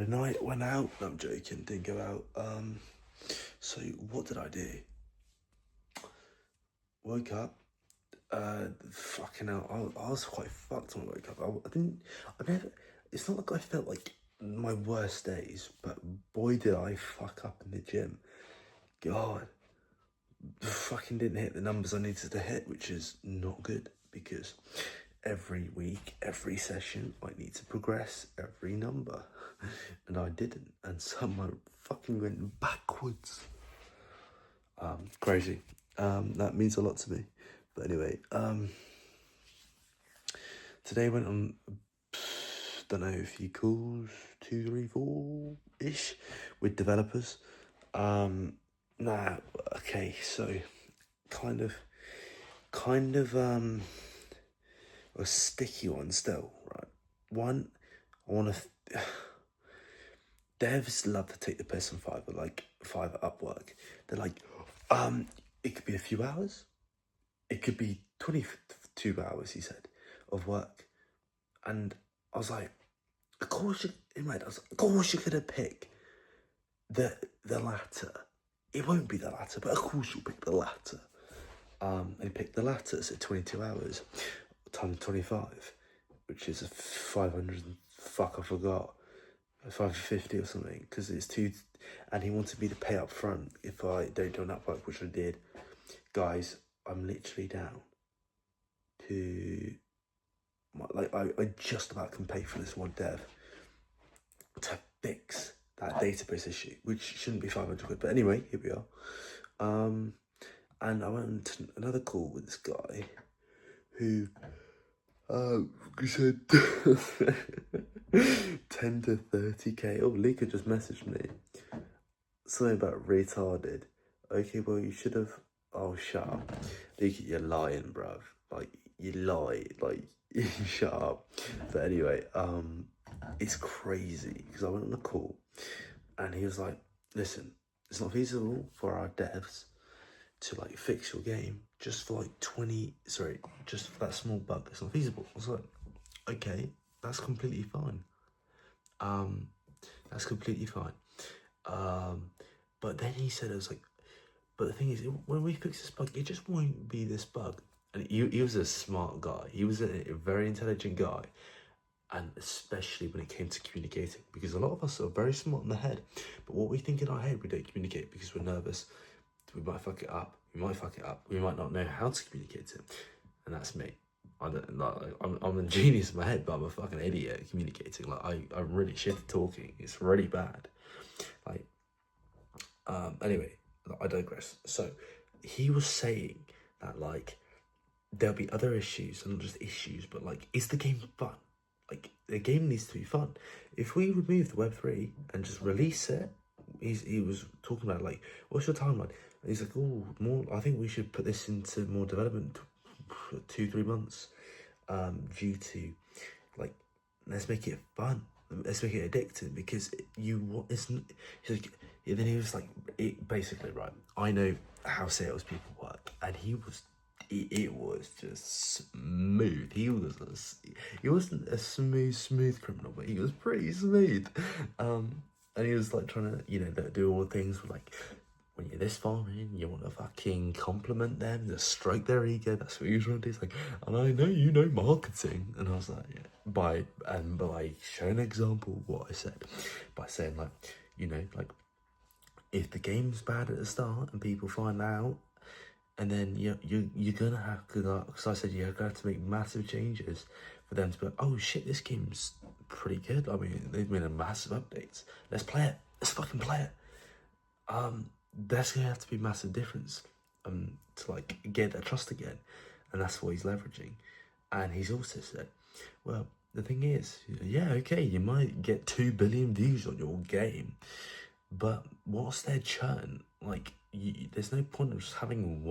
night went out. No, I'm joking, didn't go out. So what did I do? Woke up. Fucking hell, I was quite fucked when I woke up. I never, it's not like I felt like my worst days, but boy did I fuck up in the gym. God, fucking didn't hit the numbers I needed to hit, which is not good because every week, every session, I need to progress every number, and I didn't, and somehow fucking went backwards. Crazy. That means a lot to me. But anyway, today went on, don't know, a few calls, 2, 3, 4-ish, with developers. Okay, so kind of, a sticky one still, right? One, I want to, devs love to take the piss on Fiverr, like Fiverr Upwork. They're like, it could be a few hours. It could be 22 hours, he said, of work. And I was like, of course you're gonna pick the latter. It won't be the latter, but of course you'll pick the latter. And he picked the latter, so 22 hours times 25, which is 500, fuck, I forgot, 550 or something, because it's two, and he wanted me to pay up front if I don't do enough work, which I did. Guys, I'm literally down to, I just about can pay for this one dev to fix that database issue, which shouldn't be 500 quid, but anyway, here we are. And I went on to another call with this guy who said 10 to 30k. Oh, Lika just messaged me something about retarded. Okay, well, you should have. Oh, shut up, Lika, you're lying, bruv. Like, you lie, like, shut up. But anyway, it's crazy because I went on a call and he was like, listen, it's not feasible for our devs to like fix your game just for like just for that small bug. It's not feasible. I was like, okay, that's completely fine. That's completely fine. But then he said, I was like, but the thing is, when we fix this bug, it just won't be this bug. And he was a smart guy. He was a very intelligent guy. And especially when it came to communicating, because a lot of us are very smart in the head, but what we think in our head, we don't communicate because we're nervous. We might fuck it up. We might not know how to communicate it, and that's me. I'm a genius in my head, but I'm a fucking idiot at communicating. Like I'm really shit at talking. It's really bad. Like, anyway, I digress. So he was saying that like there'll be other issues, and not just issues, but like, is the game fun? Like, the game needs to be fun. If we remove the Web3 and just release it, he was talking about like, what's your timeline? And he's like, oh, more. I think we should put this into more development, 2-3 months, due to like, let's make it fun. Let's make it addictive because it's. He's like, and then he was like, it basically, right. I know how salespeople work, and he was. It was just smooth. He wasn't a smooth criminal, but he was pretty smooth. And he was like trying to, do all the things with like, when you're this far in, you want to fucking compliment them, just stroke their ego. That's what he was trying to do. He's like, and I know you know marketing. And I was like, yeah. By showing an example of what I said, by saying like, like, if the game's bad at the start and people find out, and then you're gonna have to, because I said you're gonna have to make massive changes for them to be like, oh shit, this game's pretty good. I mean, they've made a massive updates. Let's play it. Let's fucking play it. There's gonna have to be a massive difference to like get that trust again, and that's what he's leveraging. And he's also said, well, the thing is, yeah, okay, you might get 2 billion views on your game, but what's their churn? Like, there's no point of just having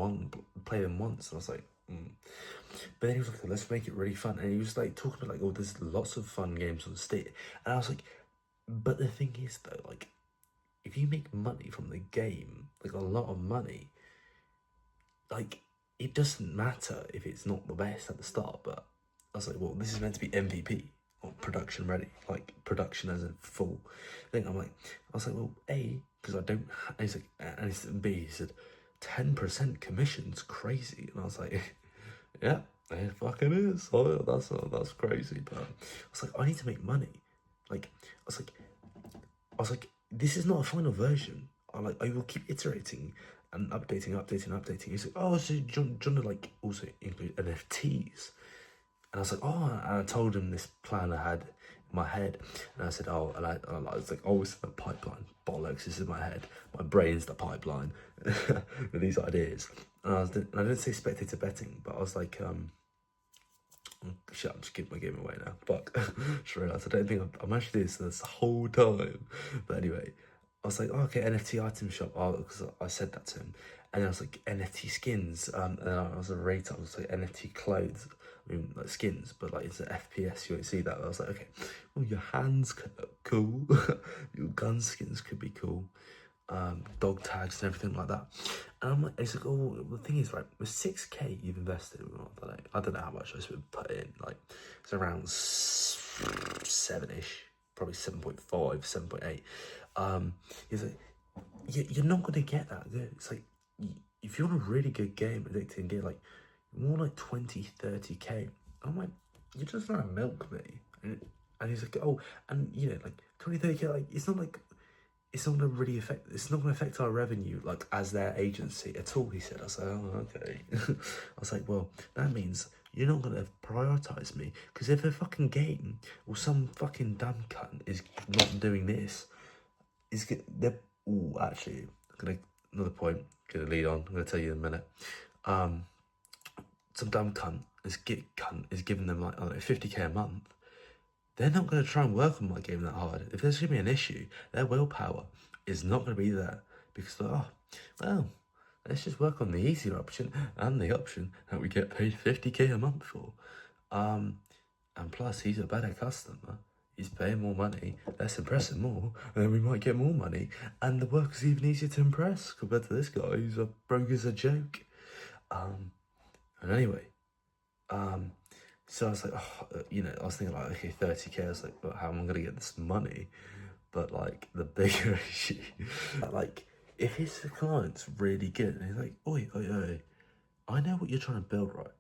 play them once. And I was like, But then he was like, let's make it really fun. And he was like talking about like, oh, there's lots of fun games on Steam. And I was like, but the thing is though, like, if you make money from the game, like a lot of money, like, it doesn't matter if it's not the best at the start. But I was like, well, this is meant to be MVP, or production ready, like production as in full. thing. I was like, well, A, because I don't, and he's like, and he's, B, he said, 10% commission's crazy. And I was like, yeah, it fucking is. Oh, that's crazy. But I was like, I need to make money. Like, I was like, this is not a final version. I will keep iterating and updating. He's like, oh, so do you want to like also include NFTs? And I was like, oh, and I told him this plan I had in my head. And I said, oh, and I was like, oh, it's the pipeline. Bollocks, this is my head. My brain's the pipeline with these ideas. And I didn't say spectator betting, but I was like, shit, I'm just giving my game away now. Fuck. Just realised I don't think I've managed to do this whole time. But anyway, I was like, oh, okay, NFT item shop. Oh, because I said that to him. And I was like, NFT skins. And then I was a rate. I was like, NFT clothes. I mean, like skins, but like it's an FPS. You won't see that. I was like, okay, well, your hands could look cool. Your gun skins could be cool. Dog tags and everything like that. And I'm like, it's like, oh, the thing is, right, with 6K you've invested, I don't know how much I should put in, like, it's around 7-ish, probably 7.5, 7.8. He's like, you're not going to get that good. It's like, if you want a really good game, addicting game, like, more like 20, 30K. I'm like, you're just trying to milk me. And he's like, oh, and, you know, like, 20, 30K, like, it's not going to really it's not going to affect our revenue, like, as their agency at all, he said. I was like, oh, okay. I was like, well, that means you're not going to prioritise me, because if a fucking game, or some fucking dumb cunt is not doing this, actually, another point, gonna lead on, I'm going to tell you in a minute. Some dumb cunt is giving them, like, I don't know, 50K a month. They're not going to try and work on my game that hard. If there's going to be an issue, their willpower is not going to be there, because they're, oh, well, let's just work on the easier option and the option that we get paid 50K a month for. And plus, he's a better customer. He's paying more money. Let's impress him more, and then we might get more money. And the work is even easier to impress compared to this guy who's broke as a joke. And anyway, so I was like, oh, you know, I was thinking like, okay, 30K. I was like, but how am I gonna get this money? But like the bigger issue, like if his client's really good, and he's like, oi, I know what you're trying to build, right?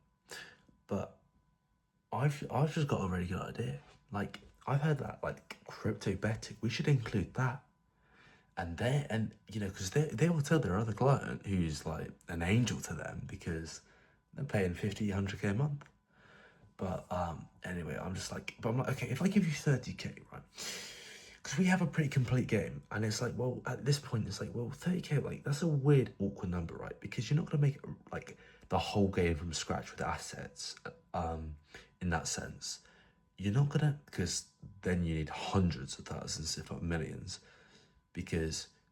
But I've just got a really good idea. Like, I've heard that, like, crypto betting, we should include that. And you know, because they will tell their other client who's like an angel to them, because they're paying 50, 100K a month. But anyway, I'm like, okay, if I give you 30K, right? Because we have a pretty complete game, and it's like, well, at this point, it's like, well, 30K, like, that's a weird, awkward number, right? Because you're not gonna make like the whole game from scratch with assets, in that sense. You're not gonna, because then you need hundreds of thousands, if not millions,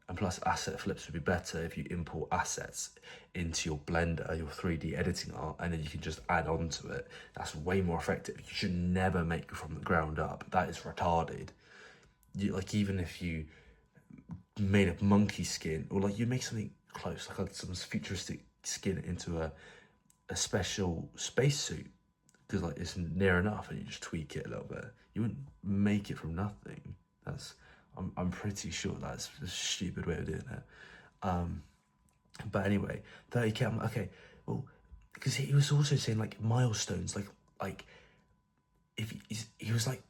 and plus asset flips would be better if you import assets into your Blender, your 3D editing art, and then you can just add on to it. That's way more effective. You should never make from the ground up. That is retarded. Like, even if you made a monkey skin, or like you make something close, like some futuristic skin into a special spacesuit, because like it's near enough, and you just tweak it a little bit. You wouldn't make it from nothing. I'm pretty sure that's a stupid way of doing it. But anyway, 30K, I'm like, okay, well, because he was also saying like milestones, like if he was like,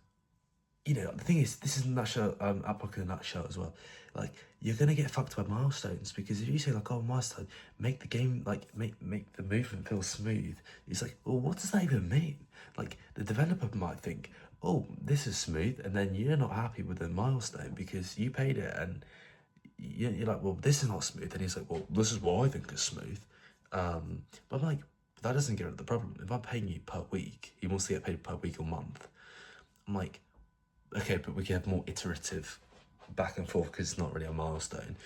you know, the thing is, this is a nutshell, Uplock in a nutshell as well. Like, you're gonna get fucked by milestones, because if you say like, oh, milestone, make the game, like, make the movement feel smooth. It's like, well, what does that even mean? Like, the developer might think, oh, this is smooth, and then you're not happy with the milestone because you paid it, and you're like, well, this is not smooth. And he's like, well, this is what I think is smooth. But I'm like, that doesn't get rid of the problem. If I'm paying you per week, he wants to get paid per week or month. I'm like, okay, but we can have more iterative back and forth, because it's not really a milestone.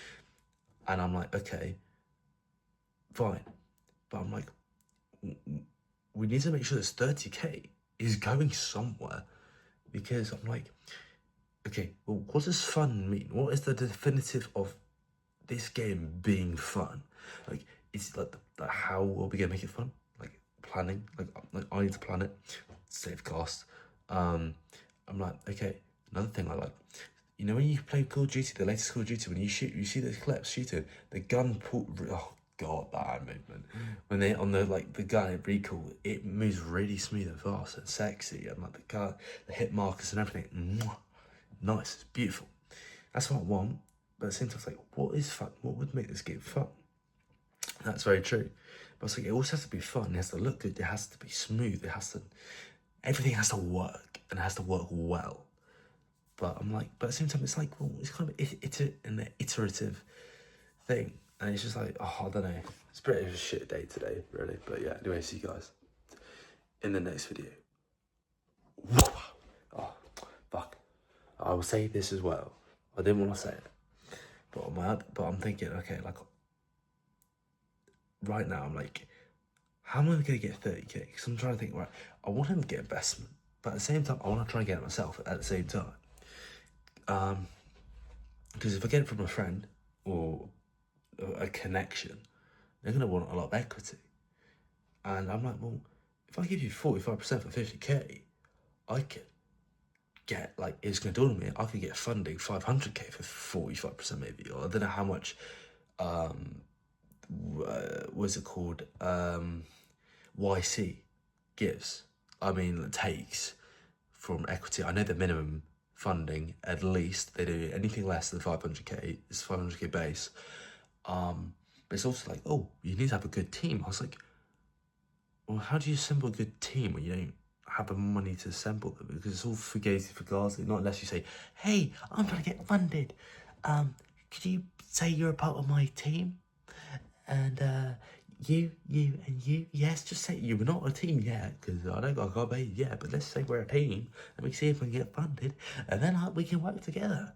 And I'm like, okay, fine. But I'm like, we need to make sure this 30K is going somewhere, because I'm like, okay, well, what does fun mean? What is the definitive of this game being fun? Like, is it like how are we gonna make it fun? Like, planning, like I need to plan it, save cost. I'm like, okay, another thing I like, You know when you play Call of Duty, the latest Call of Duty, when you shoot, you see those clips shooting, the gun pull. Oh god, that hand movement. When they on the the gun, it recoil, it moves really smooth and fast and sexy, and like the hit markers and everything. Mwah, nice, it's beautiful. That's what I want. But at the same time, it's like, what is fun? What would make this game fun? That's very true. But it's like, it also has to be fun. It has to look good. It has to be smooth. Everything has to work, and it has to work well. But I'm like, but at the same time, it's like, well, it's kind of an iterative thing. And it's just like, oh, I don't know. It's a bit of a shit day today, really. But yeah, anyway, see you guys in the next video. Oh, fuck. I will say this as well. I didn't want to say it. But I'm thinking, okay, like, right now, I'm like, how am I going to get 30k? Because I'm trying to think, right, I want him to get investment. But at the same time, I want to try and get it myself at the same time. Because if I get it from a friend or a connection, they're going to want a lot of equity. And I'm like, well, if I give you 45% for 50k, I could get, like, it's going to dawn on me, I could get funding 500k for 45% maybe, or I don't know how much, what's it called, YC gives, takes from equity. I know the minimum funding, at least, they do anything less than 500k, it's 500k base. But it's also like, oh, you need to have a good team. I was like, well, how do you assemble a good team when you don't have the money to assemble them? Because it's all fugazi, not unless you say, hey, I'm trying to get funded. Could you say you're a part of my team? And you, and you. Yes, just say you. We're not a team yet, because I can't pay you yet, but let's say we're a team, and we see if we can get funded, and then we can work together.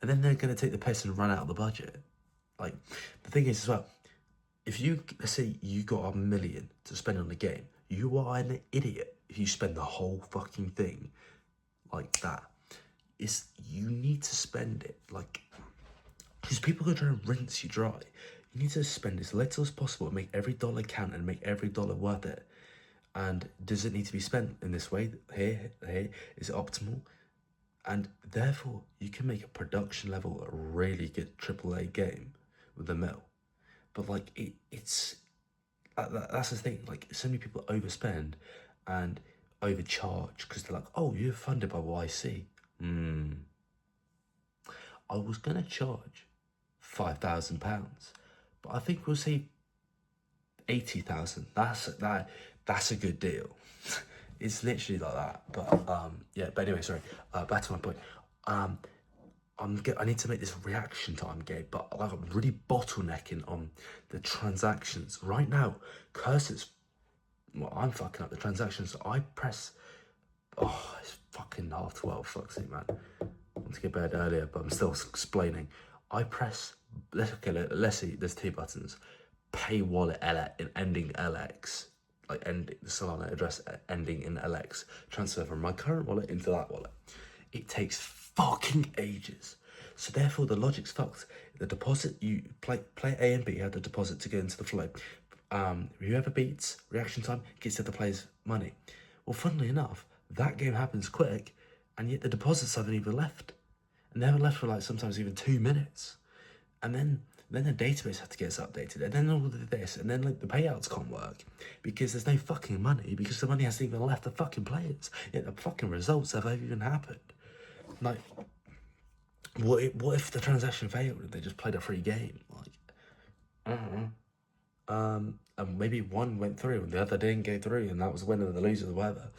And then they're going to take the piss and run out of the budget. Like, the thing is as well, if let's say you got $1 million to spend on the game, you are an idiot if you spend the whole fucking thing like that. You need to spend it, like, because people are trying to rinse you dry. You need to spend as little as possible and make every dollar count and make every dollar worth it. And does it need to be spent in this way? Here, is it optimal? And therefore, you can make a production level, a really good AAA game with a mill. But like, it's that's the thing. Like, so many people overspend and overcharge because they're like, oh, you're funded by YC. I was gonna charge £5,000, but I think we'll say 80,000. That's a good deal. It's literally like that. But yeah. But anyway, sorry. Back to my point. I need to make this reaction time game, but like, I'm really bottlenecking on the transactions right now. Curses. Well, I'm fucking up the transactions. I press. Oh, it's fucking 12:30. Fuck's sake, man. I want to get bed earlier, but I'm still explaining. I press. Let's see. There's 2 buttons. Pay wallet ending LX. Like ending the Solana address ending in LX. Transfer from my current wallet into that wallet. It takes fucking ages. So therefore the logic's fucked. The deposit, you play A and B, have the deposit to go into the flow. Whoever beats reaction time gets the other player's money. Well, funnily enough, that game happens quick, and yet the deposits haven't even left. And they haven't left for like sometimes even 2 minutes. And then the database has to get updated, and then all of this, and then like the payouts can't work because there's no fucking money, because the money hasn't even left the fucking players, yet the fucking results have even happened. Like, what if the transaction failed and they just played a free game? Like, I don't know. And maybe one went through and the other didn't go through, and that was the winner or the loser or whatever.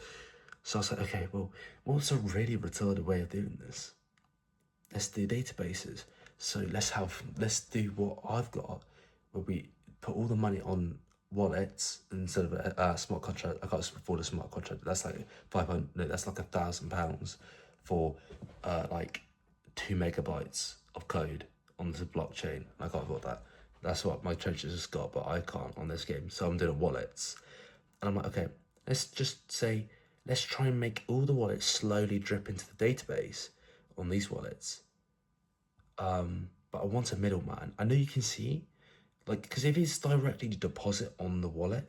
So I was like, okay, well, what's a really retarded way of doing this? Let's do databases. So let's do what I've got, where we put all the money on wallets instead of a smart contract. I can't afford a smart contract. That's like 500. No, that's like £1,000 for like 2 megabytes of code on the blockchain. I can't afford that. That's what my trenches has got, but I can't on this game. So I'm doing wallets, and I'm like, okay, let's just say, let's try and make all the wallets slowly drip into the database on these wallets. But I want a middleman. I know you can see, like, because if it's directly to deposit on the wallet,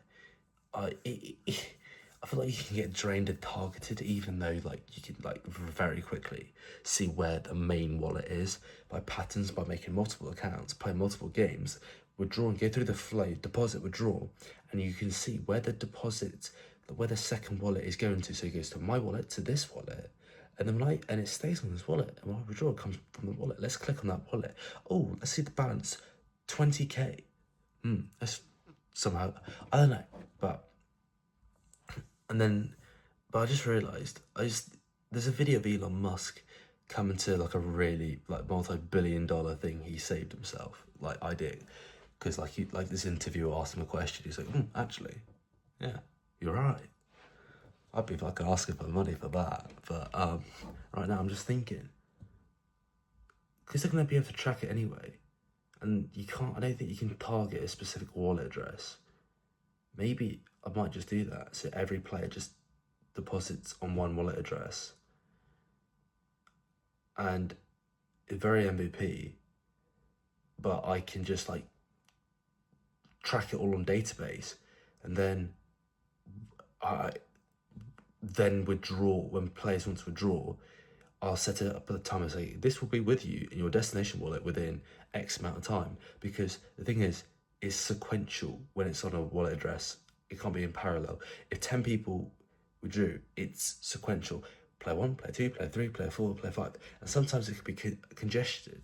I feel like you can get drained and targeted, even though like you can like very quickly see where the main wallet is by patterns, by making multiple accounts, play multiple games, withdraw and go through the flow, deposit, withdraw, and you can see where the deposit, where the second wallet is going to. So it goes to my wallet, to this wallet, and then and it stays on this wallet, and when I withdraw, it comes from the wallet. Let's click on that wallet. Oh, let's see the balance, 20k. That's somehow, I don't know, but. And then, but I just realised, there's a video of Elon Musk coming to like a really like multi-billion-dollar thing he saved himself, like idea, because like this interviewer asked him a question, he's like, actually, yeah, you're right. I'd be fucking asking for money for that, but right now I'm just thinking, because they're gonna be able to track it anyway, and I don't think you can target a specific wallet address. Maybe I might just do that. So every player just deposits on one wallet address. And it's very MVP, but I can just like track it all on database, and then I then withdraw when players want to withdraw. I'll set it up at the time and say, this will be with you in your destination wallet within X amount of time. Because the thing is, it's sequential when it's on a wallet address. It can't be in parallel. If 10 people withdrew, it's sequential. Player 1, player 2, player 3, player 4, player 5. And sometimes it could be congested,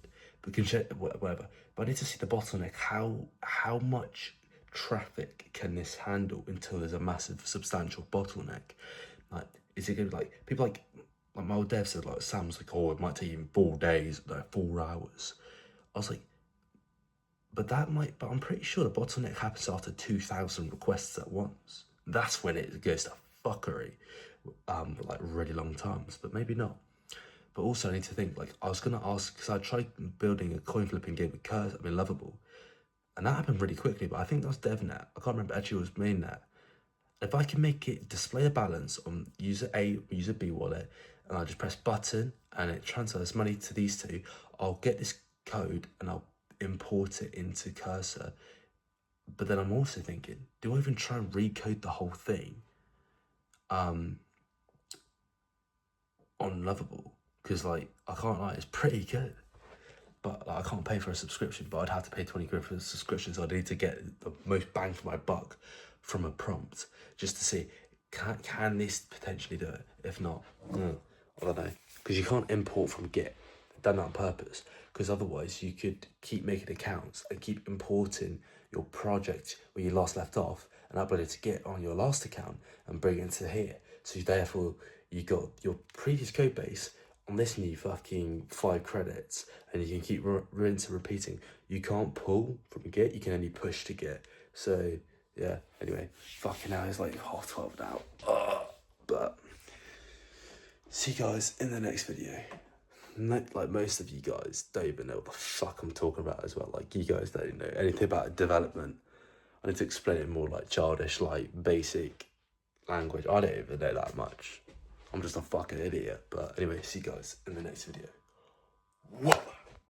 whatever. But I need to see the bottleneck. How much traffic can this handle until there's a massive, substantial bottleneck? Like, is it going to be like, people like my old dev said, like, Sam was like, oh, it might take him 4 days, like 4 hours. I was like, but I'm pretty sure the bottleneck happens after 2,000 requests at once. That's when it goes to fuckery, like really long times, but maybe not. But also I need to think, like, I was gonna ask, because I tried building a coin flipping game with Cursor, Lovable, and that happened really quickly, but I think that was DevNet. I can't remember, actually it was mainnet. If I can make it display a balance on user A, user B wallet, and I just press button and it transfers money to these two, I'll get this code and I'll import it into Cursor. But then I'm also thinking, do I even try and recode the whole thing on Lovable? Because like, I can't lie, it's pretty good. But like, I can't pay for a subscription, but I'd have to pay 20 quid for a subscription, so I need to get the most bang for my buck from a prompt, just to see, can this potentially do it? If not, I don't know. Because you can't import from Git. They've done that on purpose, because otherwise you could keep making accounts and keep importing your project where you last left off and upload it to Git on your last account and bring it into here. So therefore you got your previous code base on this new fucking 5 credits, and you can keep rinse and repeating. You can't pull from Git, you can only push to Git. So yeah, anyway, fucking hell, it's like 12 now. But see you guys in the next video. Like, most of you guys don't even know what the fuck I'm talking about as well. Like, you guys don't know anything about development. I need to explain it more like childish, like basic language. I don't even know that much. I'm just a fucking idiot. But anyway, see you guys in the next video. Whoa.